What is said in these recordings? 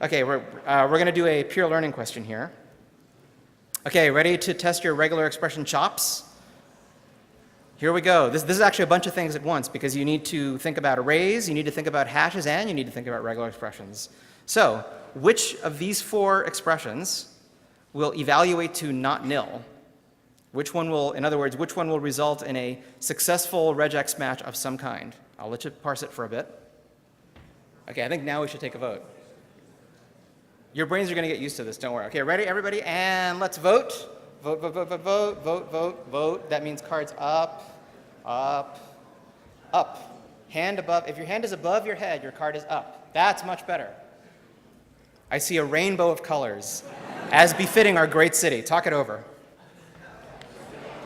Okay, we're going to do a pure learning question here. Okay, ready to test your regular expression chops? Here we go. This is actually a bunch of things at once because you need to think about arrays, you need to think about hashes, and you need to think about regular expressions. So, which of these four expressions will evaluate to not nil? Which one will, in other words, which one will result in a successful regex match of some kind? I'll let you parse it for a bit. Okay, I think now we should take a vote. Your brains are going to get used to this, don't worry. Okay, ready, everybody? And let's vote. Vote, vote, vote, vote, vote, vote, vote, vote. That means cards up, up, up. Hand above. If your hand is above your head, your card is up. That's much better. I see a rainbow of colors, as befitting our great city. Talk it over.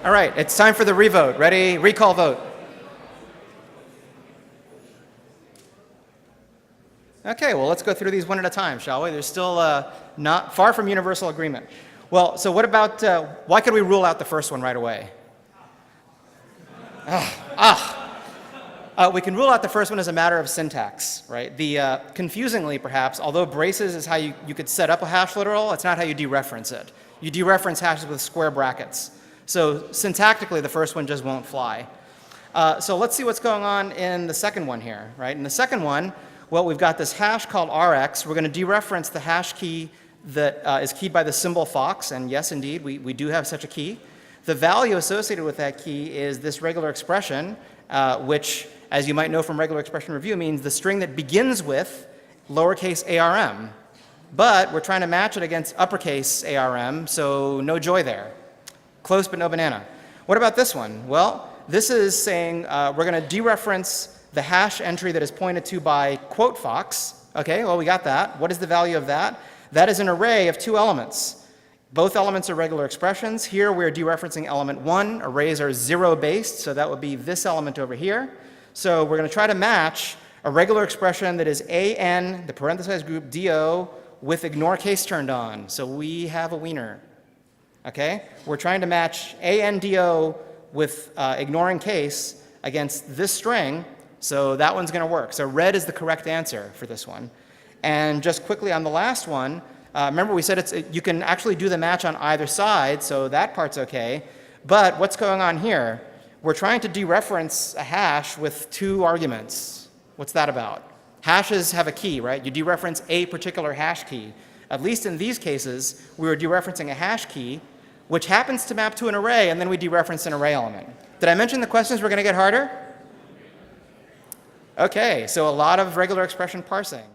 All right, it's time for the revote. Ready? Recall vote. Okay, well, let's go through these one at a time, shall we? There's still not far from universal agreement. Well, so what about, why could we rule out the first one right away? We can rule out the first one as a matter of syntax, right? Confusingly, perhaps, although braces is how you could set up a hash literal, it's not how you dereference it. You dereference hashes with square brackets. So syntactically, the first one just won't fly. So let's see what's going on in the second one here, right? In the second one, well, we've got this hash called rx. We're going to dereference the hash key that is keyed by the symbol fox, and yes, indeed, we do have such a key. The value associated with that key is this regular expression, which, as you might know from regular expression review, means the string that begins with lowercase arm. But we're trying to match it against uppercase arm, so no joy there. Close, but no banana. What about this one? Well, this is saying we're going to dereference the hash entry that is pointed to by quote fox. Okay, well, we got that. What is the value of that? That is an array of two elements. Both elements are regular expressions. Here we're dereferencing element 1. Arrays are 0-based, so that would be this element over here. So we're going to try to match a regular expression that is an, the parenthesized group, do, with ignore case turned on. So we have a wiener. Okay? We're trying to match an do with ignoring case against this string. So that one's going to work. So red is the correct answer for this one. And just quickly on the last one, remember we said you can actually do the match on either side, so that part's okay. But what's going on here? We're trying to dereference a hash with two arguments. What's that about? Hashes have a key, right? You dereference a particular hash key. At least in these cases, we were dereferencing a hash key, which happens to map to an array, and then we dereference an array element. Did I mention the questions were going to get harder? Okay, so a lot of regular expression parsing.